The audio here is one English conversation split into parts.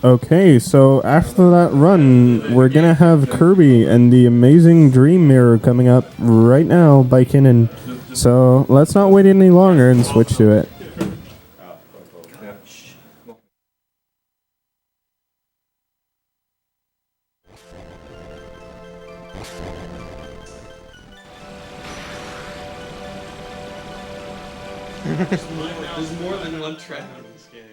Okay, so after that run, we're gonna have Kirby and the amazing Dream Mirror coming up right now by Kinnin. So let's not wait any longer and switch to it. There's more than one track in this game.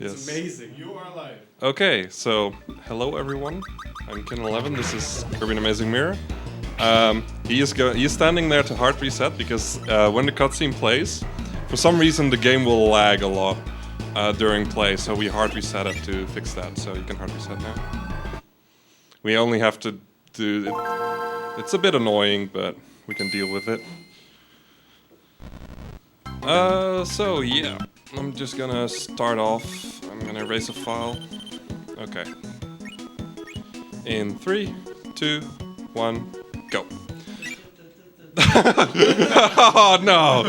It's amazing. You are live. Okay, so hello everyone. I'm Kinnin11. This is Kirby and Amazing Mirror. He is standing there to hard reset because when the cutscene plays, for some reason the game will lag a lot during play. So we hard reset it to fix that. So you can hard reset now. We only have to do it. It's a bit annoying, but we can deal with it. So yeah, I'm just gonna start off. I'm gonna erase a file. Okay. In 3, 2, 1, go. Oh no!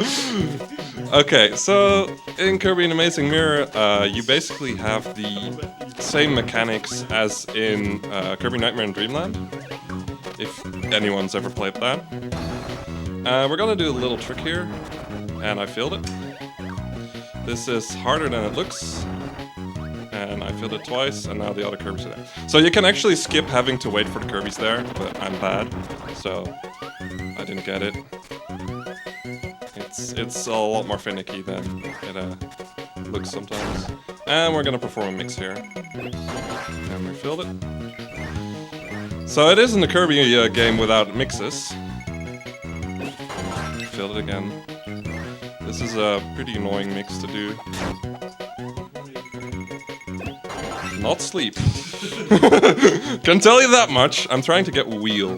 Okay, so in Kirby and Amazing Mirror, you basically have the same mechanics as in Kirby Nightmare in Dreamland, if anyone's ever played that. We're gonna do a little trick here. And I failed it. This is harder than it looks. And I failed it twice, and now the other Kirby's are there. So you can actually skip having to wait for the Kirby's there, but I'm bad, so I didn't get it. It's a lot more finicky than it looks sometimes. And we're gonna perform a mix here. And we failed it. So it isn't a Kirby game without mixes. Failed it again. This is a pretty annoying mix to do. Not sleep. Can tell you that much. I'm trying to get wheel.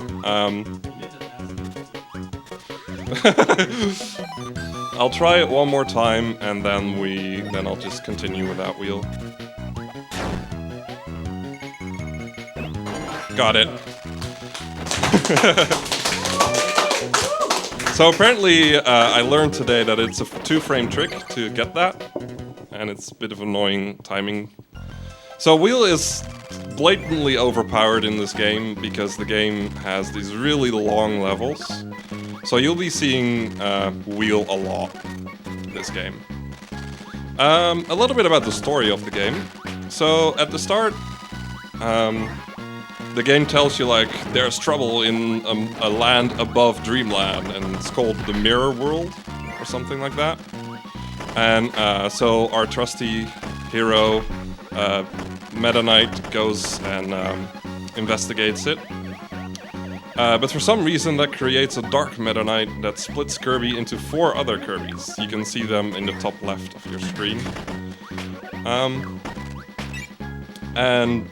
I'll try it one more time and then I'll just continue without wheel. Got it. So apparently, I learned today that it's a 2-frame trick to get that, and it's a bit of annoying timing. So wheel is blatantly overpowered in this game because the game has these really long levels. So you'll be seeing wheel a lot in this game. A little bit about the story of the game. So at the start, the game tells you, like, there's trouble in a land above Dreamland, and it's called the Mirror World, or something like that. And so our trusty hero, Meta Knight, goes and investigates it. But for some reason that creates a dark Meta Knight that splits Kirby into 4 other Kirbys. You can see them in the top left of your screen. And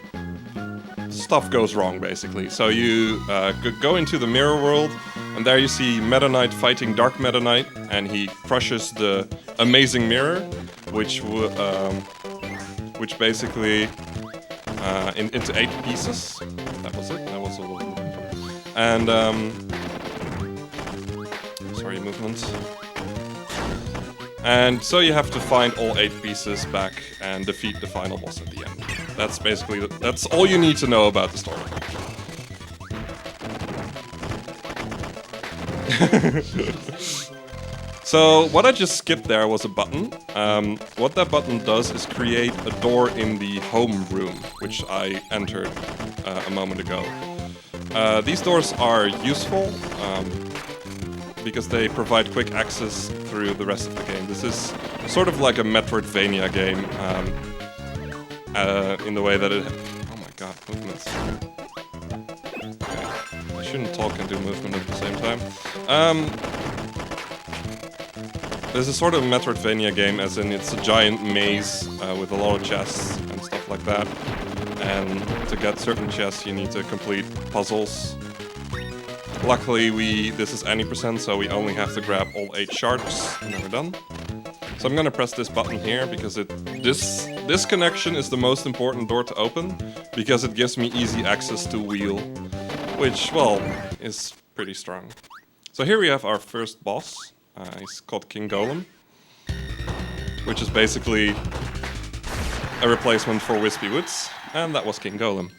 stuff goes wrong, basically. So you go into the Mirror World, and there you see Meta Knight fighting Dark Meta Knight, and he crushes the Amazing Mirror, which basically into 8 pieces. That was it. That was all. And sorry, movement. And so you have to find all 8 pieces back and defeat the final boss at the end. That's basically, that's all you need to know about the story. So what I just skipped there was a button. What that button does is create a door in the home room, which I entered a moment ago. These doors are useful because they provide quick access through the rest of the game. This is sort of like a Metroidvania game in the way that it... Oh my god, movements. Okay. I shouldn't talk and do movement at the same time. This is sort of a Metroidvania game, as in it's a giant maze with a lot of chests and stuff like that. And to get certain chests, you need to complete puzzles. Luckily, this is any %, so we only have to grab all 8 shards, and then we're done. So I'm gonna press this button here because this connection is the most important door to open, because it gives me easy access to wheel, which, well, is pretty strong. So here we have our first boss. He's called King Golem, which is basically a replacement for Wispy Woods. And that was King Golem.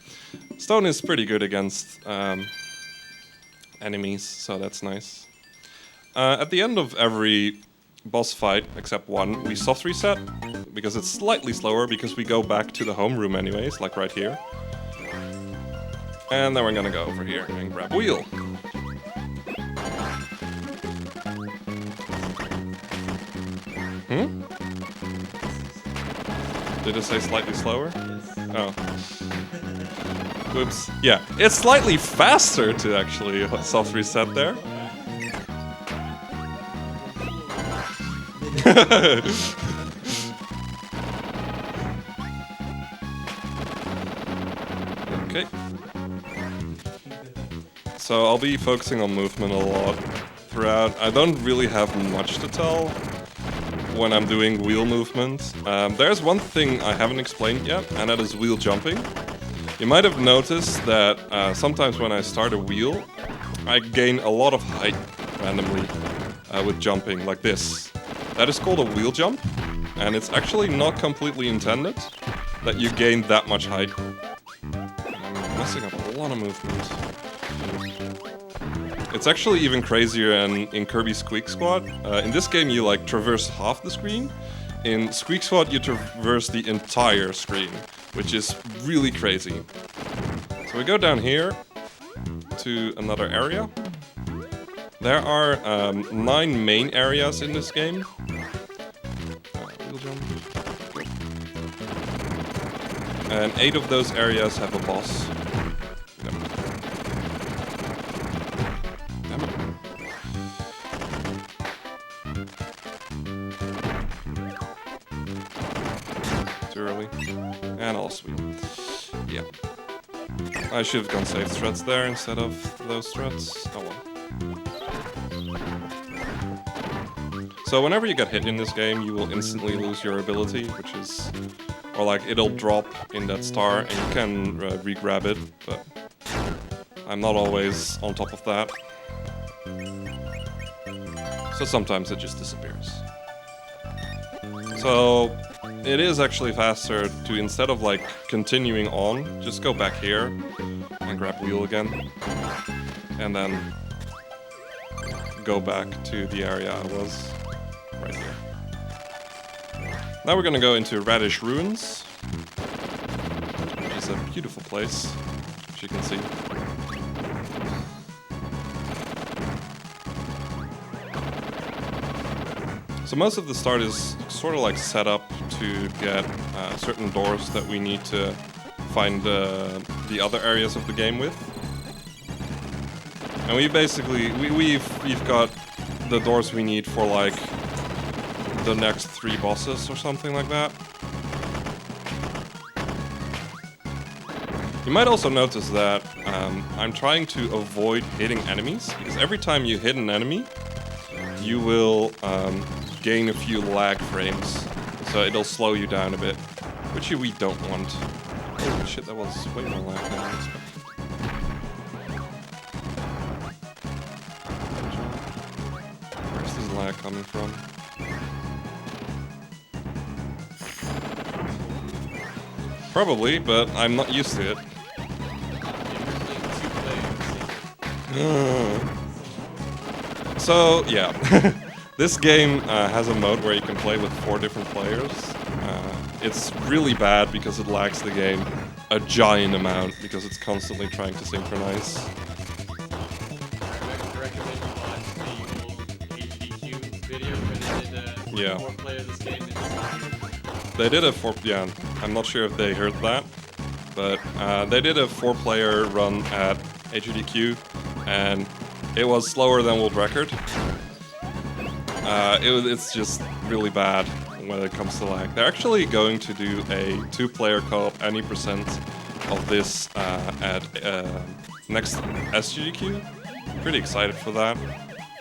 Stone is pretty good against enemies, so that's nice. At the end of every boss fight, except one, we soft reset, because it's slightly slower, because we go back to the homeroom anyways, like right here. And then we're gonna go over here and grab wheel. Did it say slightly slower? Oh. Whoops. Yeah, it's slightly faster to actually soft reset there. Okay. So I'll be focusing on movement a lot throughout. I don't really have much to tell when I'm doing wheel movement. There's one thing I haven't explained yet, and that is wheel jumping. You might have noticed that sometimes when I start a wheel, I gain a lot of height randomly with jumping, like this. That is called a wheel jump, and it's actually not completely intended that you gain that much height. I'm messing up a lot of movement. It's actually even crazier in Kirby Squeak Squad. In this game you like traverse half the screen. In Squeak Squad you traverse the entire screen, which is really crazy. So we go down here to another area. There are 9 main areas in this game. Wheel jump. And 8 of those areas have a boss. Too early. And all sweet. Yeah. I should have gone safe threads there instead of those threads. Oh well. So whenever you get hit in this game, you will instantly lose your ability, which is... Or like, it'll drop in that star and you can re-grab it, but I'm not always on top of that. So sometimes it just disappears. So it is actually faster to, instead of like continuing on, just go back here and grab wheel again. And then go back to the area I was, right here. Now we're gonna go into Radish Ruins, which is a beautiful place, as you can see. So most of the start is sort of like set up to get certain doors that we need to find the other areas of the game with. And we basically, we've got the doors we need for like the next 3 bosses or something like that. You might also notice that I'm trying to avoid hitting enemies, because every time you hit an enemy, you will gain a few lag frames, so it'll slow you down a bit, which we don't want. Oh shit, that was way more lag than I expected. Where's this lag coming from? Probably, but I'm not used to it. So, yeah. This game has a mode where you can play with 4 different players. It's really bad because it lags the game a giant amount, because it's constantly trying to synchronize. I recommend you watch the HDQ video where they did a 4-player this game. They did a 4... yeah, I'm not sure if they heard that, but they did a 4-player run at HDQ, and it was slower than world record. It's just really bad when it comes to lag. They're actually going to do a 2-player co-op any percent of this at next SGDQ. Pretty excited for that.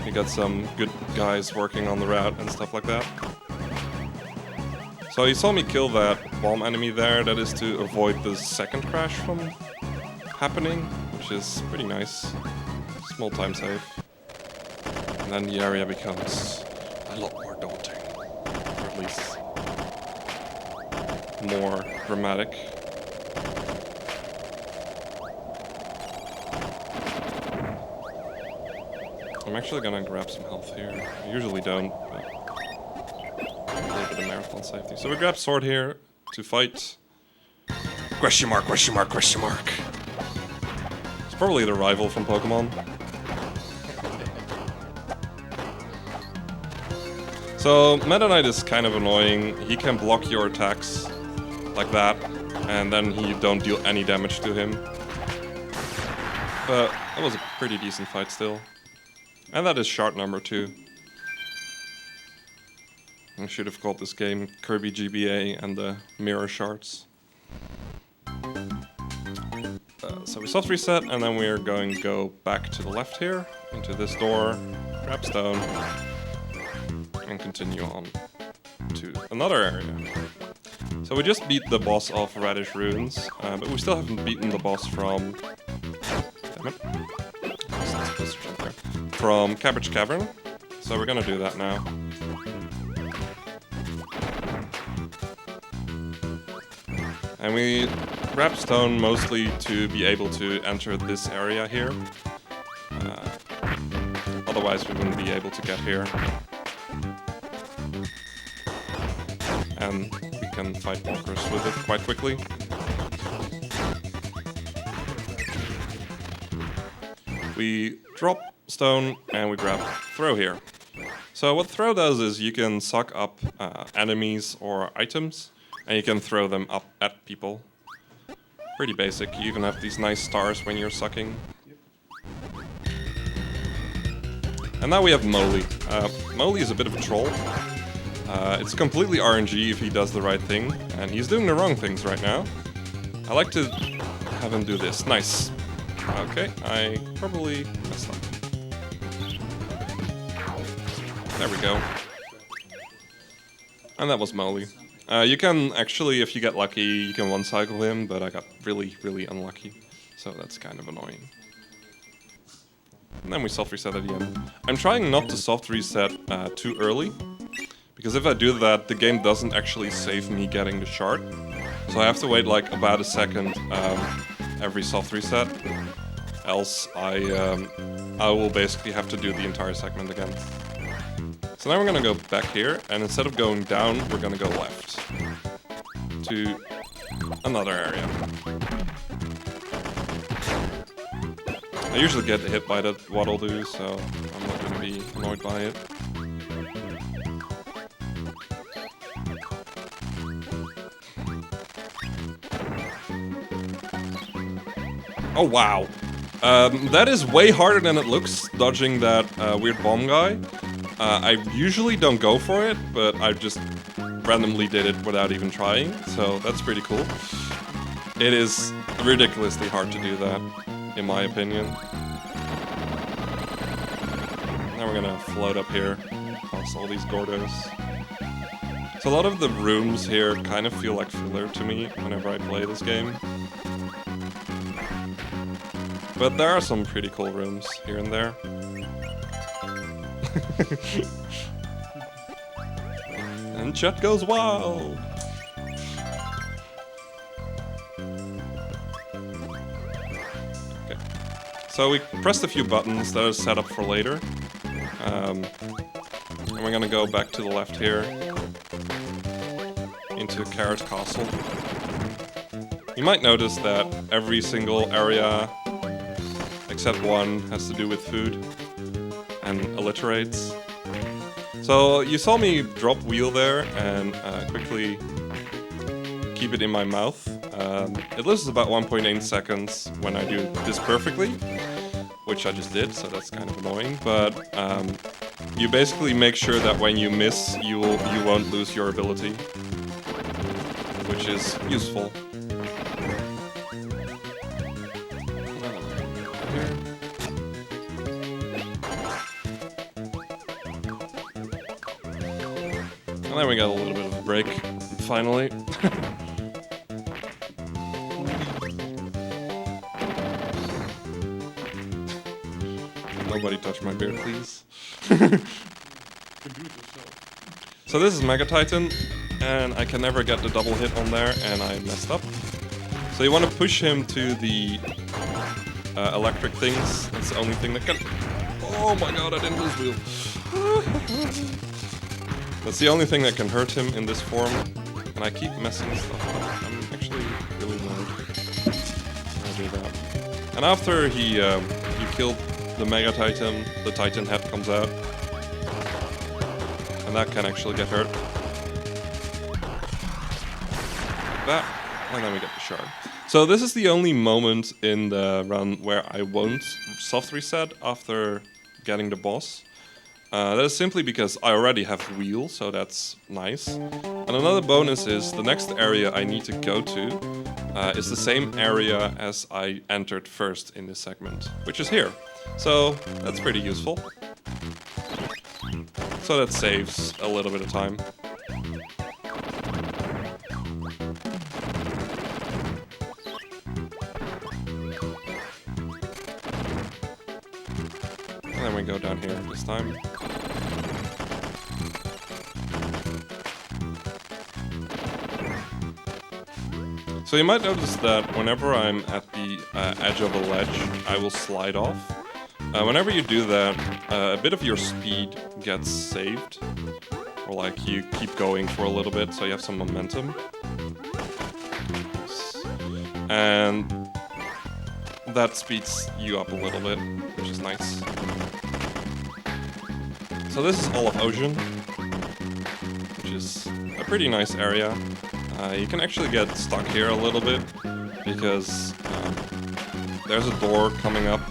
We got some good guys working on the route and stuff like that. So you saw me kill that bomb enemy there. That is to avoid the second crash from happening, which is pretty nice. Small time save. And then the area becomes a lot more daunting, or at least more dramatic. I'm actually gonna grab some health here. I usually don't, but a little bit of marathon safety. So we grab sword here to fight. Question mark, question mark, question mark. It's probably the rival from Pokemon. So Meta Knight is kind of annoying. He can block your attacks like that, and then you don't deal any damage to him. But that was a pretty decent fight still. And that is shard number 2. I should have called this game Kirby GBA and the mirror shards. So we soft reset, and then we're going to go back to the left here, into this door, grab stone, and continue on to another area. So we just beat the boss of Radish Ruins, but we still haven't beaten the boss from... Damn it. That's supposed to jump there. From Cabbage Cavern, so we're gonna do that now. And we grab stone mostly to be able to enter this area here. Otherwise we wouldn't be able to get here. And we can fight walkers with it quite quickly. We drop stone and we grab throw here. So what throw does is you can suck up enemies or items, and you can throw them up at people. Pretty basic. You even have these nice stars when you're sucking. And now we have Moly. Moly is a bit of a troll. It's completely RNG if he does the right thing, and he's doing the wrong things right now. I like to have him do this. Nice. Okay, I probably messed up. There we go. And that was Moly. You can actually, if you get lucky, you can one-cycle him, but I got really, really unlucky. So that's kind of annoying. And then we soft reset at the end. I'm trying not to soft reset too early, because if I do that, the game doesn't actually save me getting the shard. So I have to wait like about a second every soft reset, else I will basically have to do the entire segment again. So now we're gonna go back here, and instead of going down, we're gonna go left to another area. I usually get hit by that Waddle Doo, so I'm not gonna be annoyed by it. Oh wow, that is way harder than it looks, dodging that weird bomb guy. I usually don't go for it, but I just randomly did it without even trying, so that's pretty cool. It is ridiculously hard to do that, in my opinion. Now we're gonna float up here, past all these Gordos. So a lot of the rooms here kind of feel like filler to me whenever I play this game. But there are some pretty cool rooms here and there. And chat goes wild! Okay. So we pressed a few buttons that are set up for later. And we're gonna go back to the left here. Into Carrot Castle. You might notice that every single area except one has to do with food and alliterates. So you saw me drop wheel there and quickly keep it in my mouth. It lives about 1.8 seconds when I do this perfectly, which I just did, so that's kind of annoying. But you basically make sure that when you miss, you won't lose your ability, which is useful. And then we got a little bit of a break, finally. Nobody touch my beard, please. So this is Mega Titan, and I can never get the double hit on there, and I messed up. So you want to push him to the electric things. That's the only thing that can... Oh my god, I didn't lose wheel. That's the only thing that can hurt him in this form. And I keep messing stuff up. I'm actually really annoyed. I'll do that. And after you killed the Mega Titan, the Titan head comes out. And that can actually get hurt. That, and then we get the shard. So this is the only moment in the run where I won't soft reset after getting the boss. That is simply because I already have wheel, so that's nice. And another bonus is the next area I need to go to is the same area as I entered first in this segment, which is here. So that's pretty useful. So that saves a little bit of time. And then we go down here this time. So you might notice that whenever I'm at the edge of a ledge, I will slide off. Whenever you do that, a bit of your speed gets saved. Or like you keep going for a little bit, so you have some momentum. And that speeds you up a little bit, which is nice. So this is all of Ocean, which is a pretty nice area. You can actually get stuck here a little bit, because there's a door coming up,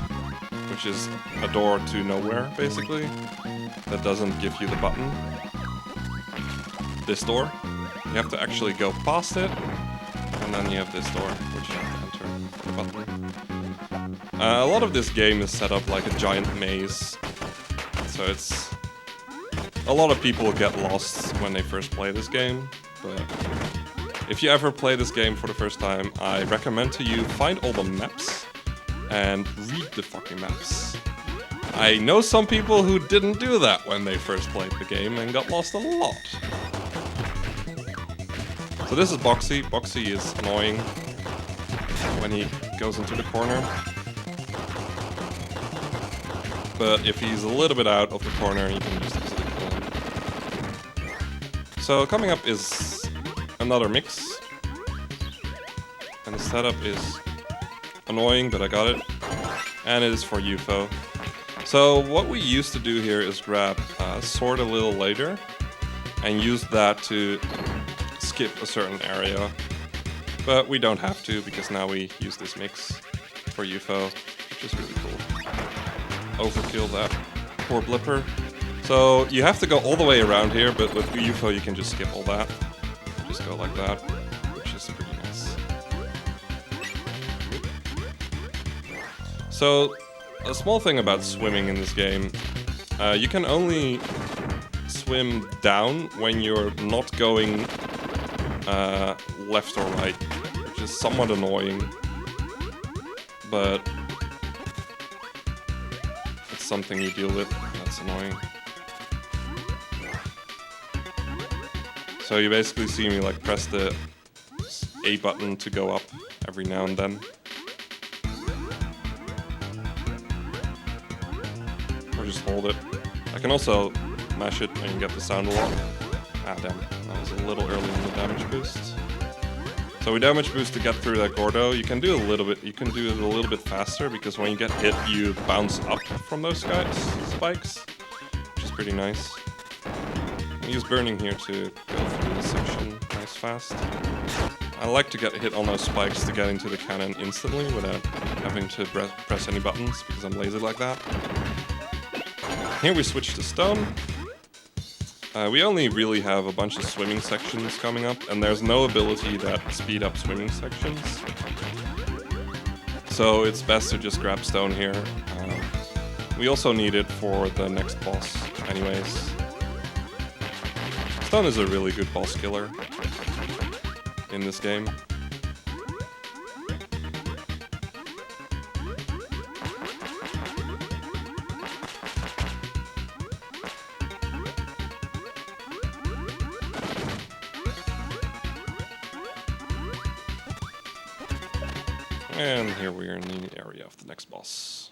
which is a door to nowhere, basically, that doesn't give you the button. This door, you have to actually go past it, and then you have this door, which you have to enter the button. A lot of this game is set up like a giant maze, so it's... A lot of people get lost when they first play this game, but if you ever play this game for the first time, I recommend to you find all the maps and read the fucking maps. I know some people who didn't do that when they first played the game and got lost a lot. So this is Boxy. Boxy is annoying when he goes into the corner. But if he's a little bit out of the corner, you can just easily kill him. So coming up is another mix. And the setup is annoying, but I got it. And it is for UFO. So what we used to do here is grab Sword a little later and use that to skip a certain area. But we don't have to, because now we use this mix for UFO, which is really cool. Overkill that poor blipper. So you have to go all the way around here, but with UFO you can just skip all that. Just go like that, which is pretty nice. So, a small thing about swimming in this game, you can only swim down when you're not going left or right, which is somewhat annoying, but it's something you deal with. That's annoying. So you basically see me like press the A button to go up every now and then. Or just hold it. I can also mash it and get the sound a lot. Ah, damn it. That was a little early in the damage boost. So we damage boost to get through that Gordo. You can do a little bit. You can do it a little bit faster, because when you get hit, you bounce up from those spikes, which is pretty nice. I use burning here to go through this section nice fast. I like to get hit on those spikes to get into the cannon instantly without having to press any buttons, because I'm lazy like that. Here we switch to stone. We only really have a bunch of swimming sections coming up, and there's no ability that speed up swimming sections. So it's best to just grab stone here. We also need it for the next boss anyways. Stone is a really good boss killer in this game. And here we are in the area of the next boss.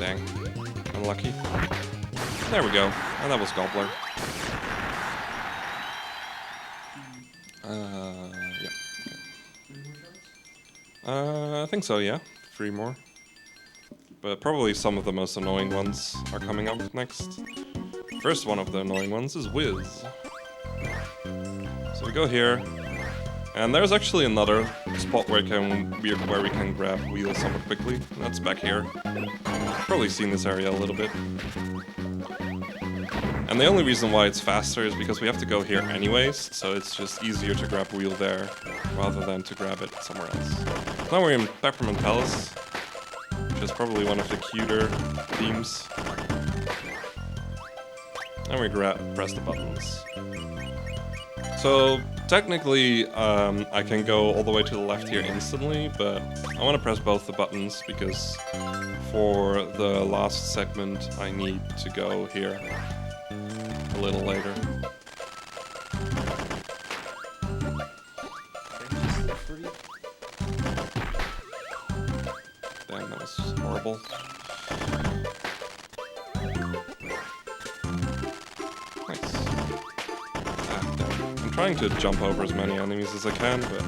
Dang. Unlucky. There we go. And that was Gobbler. Yeah. I think so, yeah. 3 more. But probably some of the most annoying ones are coming up next. First one of the annoying ones is Wiz. So we go here. And there's actually another spot where we can grab wheels somewhat quickly. That's back here. Probably seen this area a little bit. And the only reason why it's faster is because we have to go here anyways, so it's just easier to grab wheel there rather than to grab it somewhere else. Now we're in Peppermint Palace, which is probably one of the cuter themes. And we press the buttons. So technically, I can go all the way to the left here instantly, but I want to press both the buttons because for the last segment I need to go here a little later. Damn, that was horrible. Nice. I'm trying to jump over as many enemies as I can, but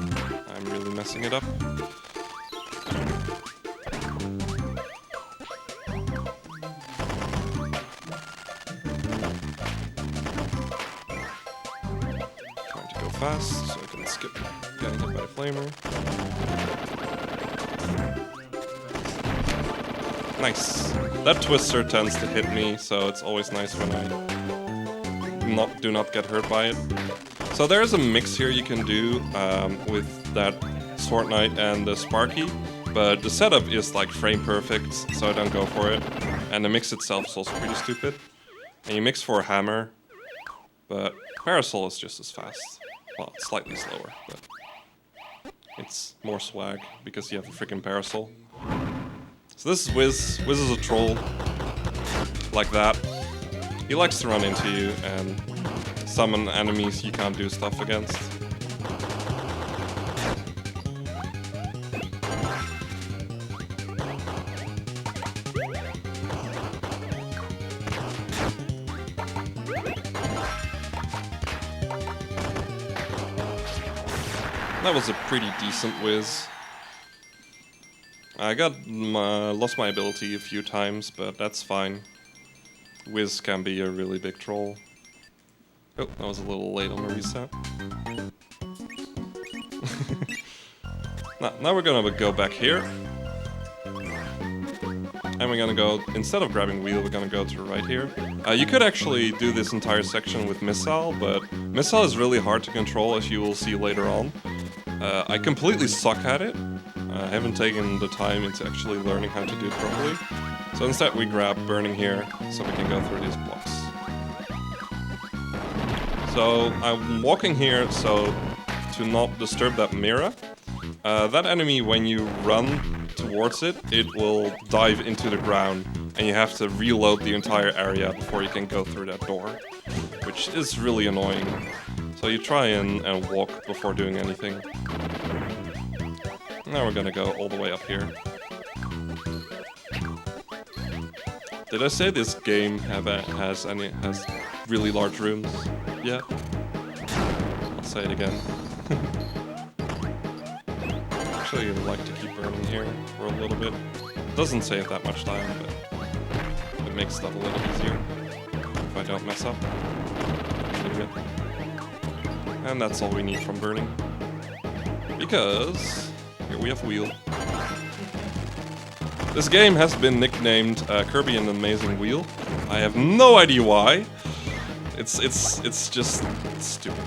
I'm really messing it up. Trying to go fast so I can skip getting hit by the flamer. Nice. That twister tends to hit me, so it's always nice when I do not get hurt by it. So there's a mix here you can do with that Sword Knight and the Sparky, but the setup is like frame perfect, so I don't go for it. And the mix itself is also pretty stupid. And you mix for a hammer, but Parasol is just as fast. Well, it's slightly slower, but it's more swag because you have a freaking Parasol. So this is Wiz. Wiz is a troll like that. He likes to run into you and summon enemies you can't do stuff against. That was a pretty decent Wiz. I lost my ability a few times, but that's fine. Wiz can be a really big troll. Oh, that was a little late on the reset. Now we're gonna go back here. And we're gonna go, instead of grabbing wheel, we're gonna go to right here. You could actually do this entire section with Missile, but Missile is really hard to control, as you will see later on. I completely suck at it. I haven't taken the time into actually learning how to do it properly. So instead we grab Burning here, so we can go through these blocks. So I'm walking here so to not disturb that mirror. That enemy, when you run towards it, it will dive into the ground, and you have to reload the entire area before you can go through that door, which is really annoying. So you try and walk before doing anything. Now we're gonna go all the way up here. Did I say this game has really large rooms? Yeah. I'll say it again. Actually, I'd like to keep burning here for a little bit. It doesn't save that much time, but it makes stuff a little easier if I don't mess up. And that's all we need from burning. Because here we have wheel. This game has been nicknamed Kirby and Amazing Wheel. I have no idea why. It's just stupid.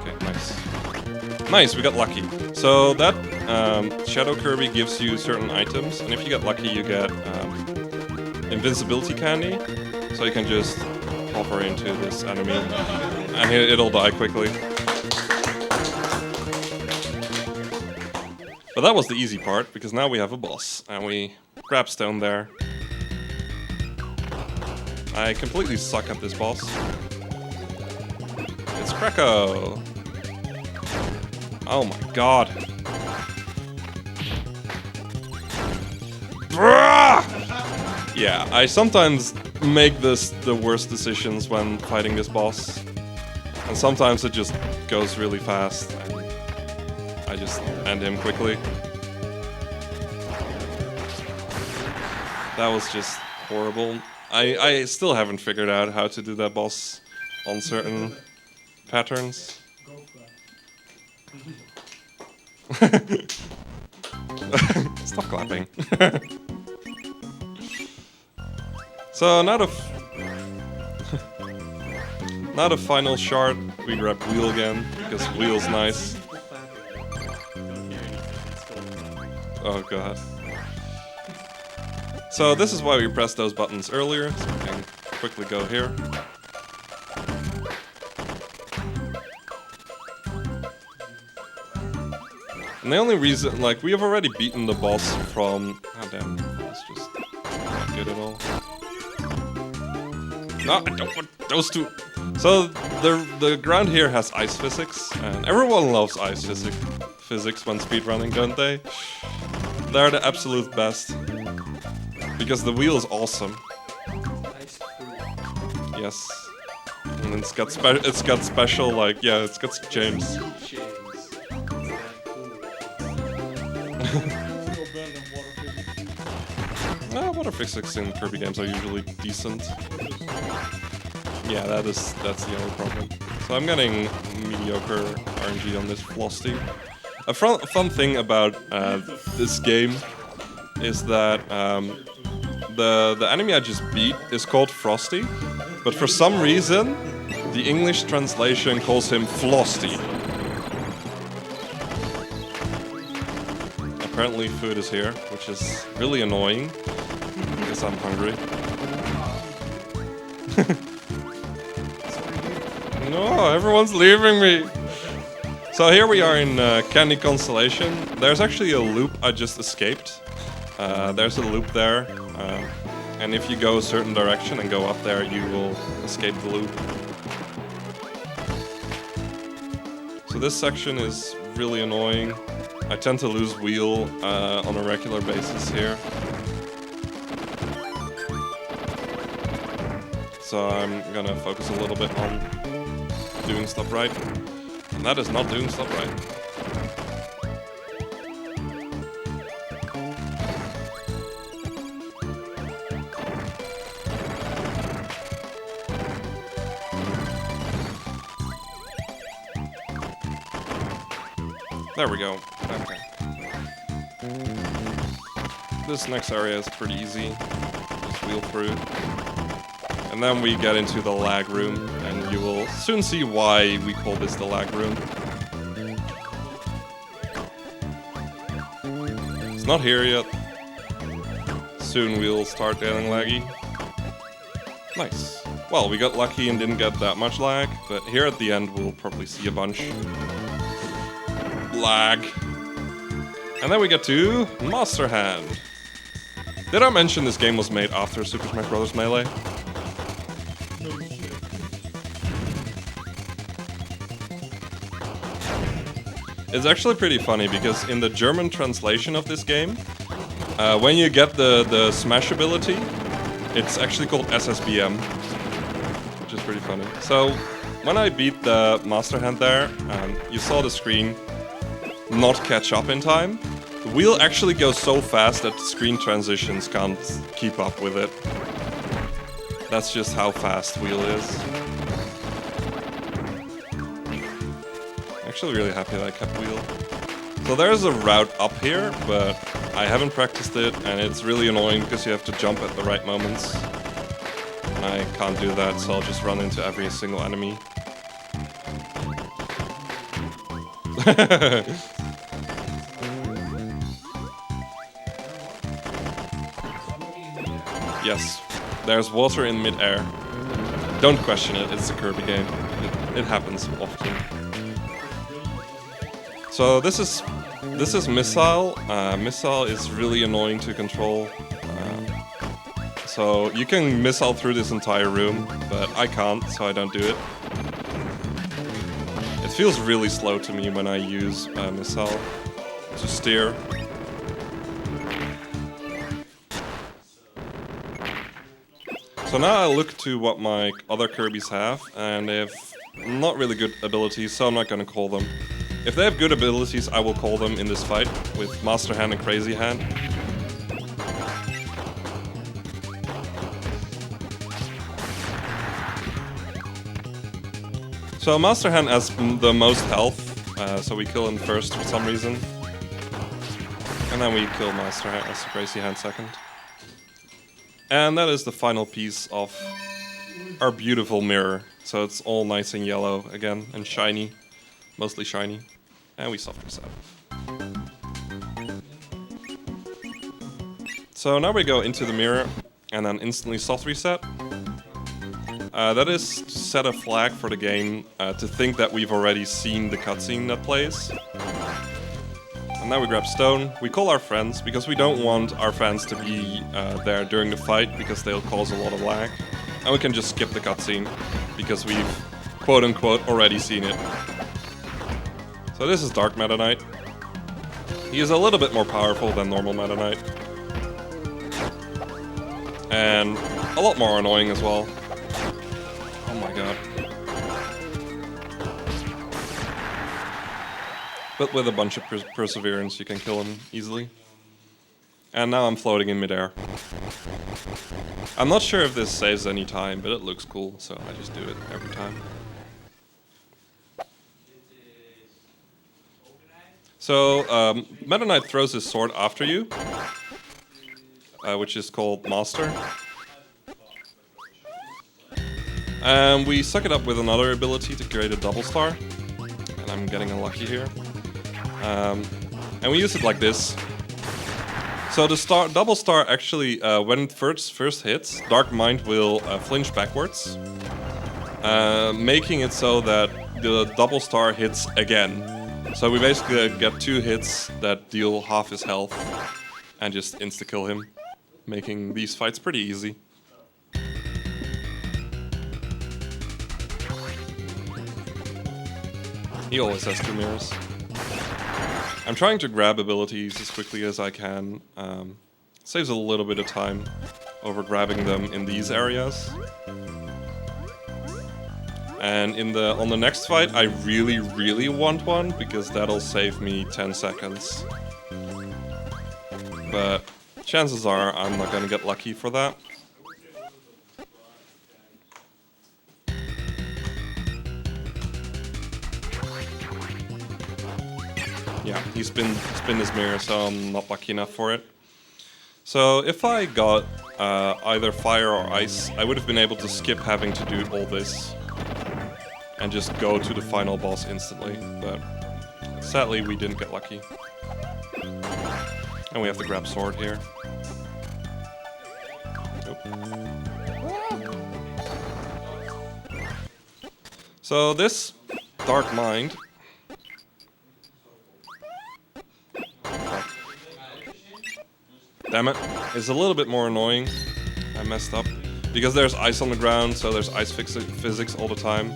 Okay, nice. Nice, we got lucky. So that Shadow Kirby gives you certain items, and if you get lucky, you get invincibility candy. So you can just hover into this enemy, and it'll die quickly. But that was the easy part, because now we have a boss, and we grab stone there. I completely suck at this boss. It's Kracko! Oh my god. Yeah, I sometimes make the worst decisions when fighting this boss. And sometimes it just goes really fast and I just end him quickly. That was just horrible. I still haven't figured out how to do that boss on certain patterns. Stop clapping. So now the final shard, we grab wheel again, because wheel's nice. Oh god. So this is why we pressed those buttons earlier, so we can quickly go here. And the only reason, like, we have already beaten the boss from... Oh damn, that's just not good at all. No, I don't want those two. So the ground here has ice physics, and everyone loves ice physics when speedrunning, don't they? They're the absolute best. Because the wheel is awesome. Yes. And it's got special, like, yeah, it's got James. Water physics in Kirby games are usually decent. Yeah, that's the only problem. So I'm getting mediocre RNG on this Flosty. A fun thing about this game is that the enemy I just beat is called Frosty, but for some reason the English translation calls him Flosty. Apparently food is here, which is really annoying. Because I'm hungry. No, everyone's leaving me. So here we are in Candy Constellation. There's actually a loop I just escaped. There's a loop there. And if you go a certain direction and go up there, you will escape the loop. So this section is really annoying. I tend to lose wheel on a regular basis here. So I'm gonna focus a little bit on doing stuff right. And that is not doing stuff right. There we go. Okay. This next area is pretty easy. Just wheel through. And then we get into the lag room, and you will soon see why we call this the lag room. It's not here yet. Soon we'll start getting laggy. Nice. Well, we got lucky and didn't get that much lag, but here at the end we'll probably see a bunch. Lag. And then we get to Master Hand. Did I mention this game was made after Super Smash Bros. Melee? It's actually pretty funny because in the German translation of this game, when you get the Smash ability, it's actually called SSBM, which is pretty funny. So when I beat the Master Hand there, you saw the screen not catch up in time. The wheel actually goes so fast that the screen transitions can't keep up with it. That's just how fast wheel is. Actually really happy that I kept wheel. So there's a route up here, but I haven't practiced it, and it's really annoying because you have to jump at the right moments. And I can't do that, so I'll just run into every single enemy. Yes, there's water in mid-air. Don't question it, it's a Kirby game. It happens often. So this is Missile. Missile is really annoying to control. So you can missile through this entire room, but I can't, so I don't do it. It feels really slow to me when I use missile to steer. So now I look to what my other Kirbys have, and they have not really good abilities, so I'm not gonna call them. If they have good abilities, I will call them in this fight with Master Hand and Crazy Hand. So Master Hand has the most health, so we kill him first for some reason. And then we kill Master Crazy Hand second. And that is the final piece of our beautiful mirror. So it's all nice and yellow again, and shiny. Mostly shiny. And we soft reset. So now we go into the mirror, and then instantly soft reset. That is to set a flag for the game, to think that we've already seen the cutscene that plays. And now we grab stone. We call our friends, because we don't want our fans to be there during the fight, because they'll cause a lot of lag. And we can just skip the cutscene, because we've, quote-unquote, already seen it. So this is Dark Meta Knight. He is a little bit more powerful than normal Meta Knight. And a lot more annoying as well. Oh my god. But with a bunch of perseverance, you can kill him easily. And now I'm floating in midair. I'm not sure if this saves any time, but it looks cool, so I just do it every time. So, Meta Knight throws his sword after you, which is called Master. And we suck it up with another ability to create a double star. And I'm getting unlucky here. And we use it like this. So the double star actually, when it first hits, Dark Mind will flinch backwards, making it so that the double star hits again. So we basically get 2 hits that deal half his health and just insta-kill him, making these fights pretty easy. He always has 2 mirrors. I'm trying to grab abilities as quickly as I can. Saves a little bit of time over grabbing them in these areas. And on the next fight, I really want one, because that'll save me 10 seconds. But chances are I'm not gonna get lucky for that. Yeah, he spinned his mirror, so I'm not lucky enough for it. So if I got either fire or ice, I would have been able to skip having to do all this and just go to the final boss instantly, but sadly we didn't get lucky. And we have to grab sword here. Nope. So this Dark Mind... Damn it, is a little bit more annoying. I messed up. Because there's ice on the ground, so there's ice physics all the time.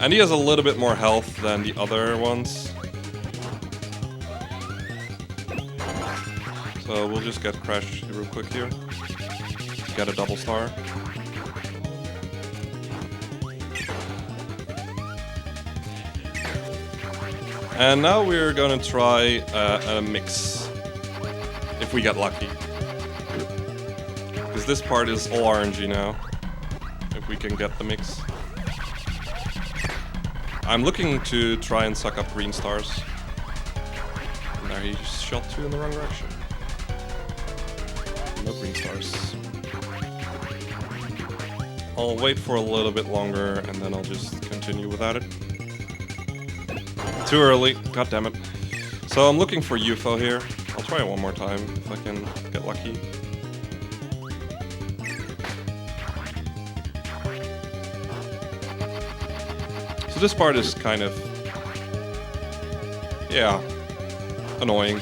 And he has a little bit more health than the other ones. So we'll just get Crash real quick here. Get a double star. And now we're gonna try a mix. If we get lucky. Because this part is all RNG now. If we can get the mix. I'm looking to try and suck up green stars. And there he just shot 2 in the wrong direction. No green stars. I'll wait for a little bit longer and then I'll just continue without it. Too early, god damn it. So I'm looking for UFO here. I'll try it one more time if I can get lucky. So this part is kind of, yeah, annoying.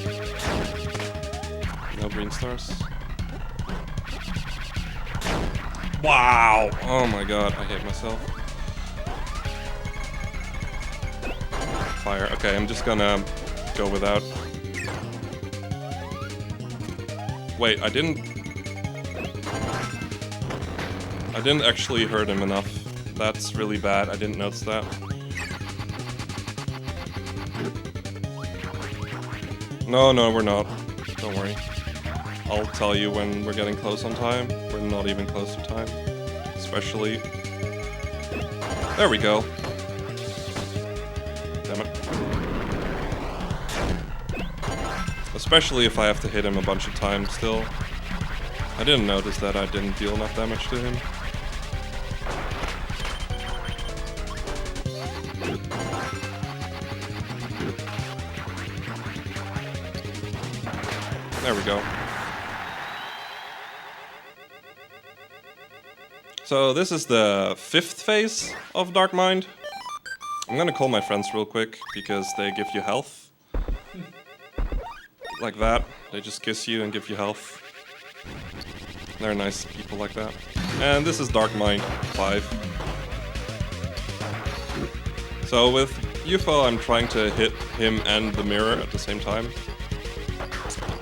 No green stars. Wow! Oh my god, I hate myself. fire. Okay, I'm just gonna go without. Wait, I didn't actually hurt him enough. That's really bad. I didn't notice that. No, we're not. Don't worry. I'll tell you when we're getting close on time. We're not even close to time. Especially... There we go. Damn it. Especially if I have to hit him a bunch of times still. I didn't notice that I didn't deal enough damage to him. There we go. So this is the 5th phase of Dark Mind. I'm gonna call my friends real quick because they give you health. Like that. They just kiss you and give you health. They're nice people like that. And this is Dark Mind 5. So with UFO I'm trying to hit him and the mirror at the same time.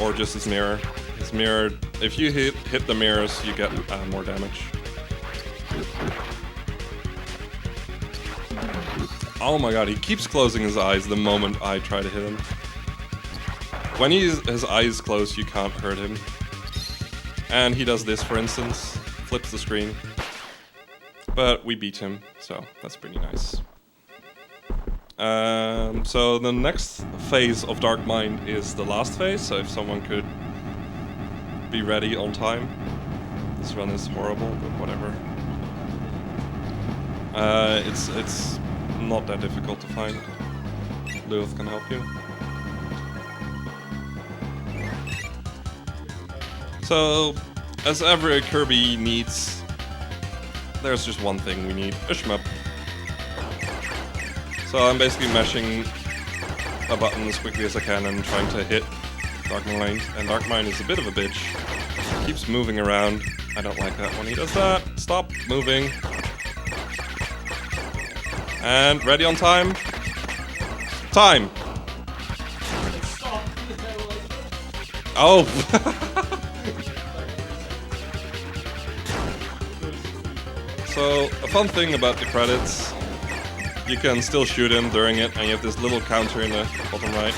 Or just his mirror. His mirror, if you hit the mirrors, you get more damage. Oh my god, he keeps closing his eyes the moment I try to hit him. When his eyes closed, you can't hurt him. And he does this, for instance. Flips the screen. But we beat him, so that's pretty nice. So the next phase of Dark Mind is the last phase, so if someone could be ready on time. This run is horrible, but whatever. It's not that difficult to find. Lilith can help you. So, as every Kirby needs, there's just one thing we need, a shmup. So I'm basically mashing a button as quickly as I can and trying to hit Dark Mind. And Dark Mind is a bit of a bitch. Keeps moving around. I don't like that when he does that. Stop moving. And ready on time. Time! Oh! So, a fun thing about the credits, you can still shoot him during it, and you have this little counter in the bottom right.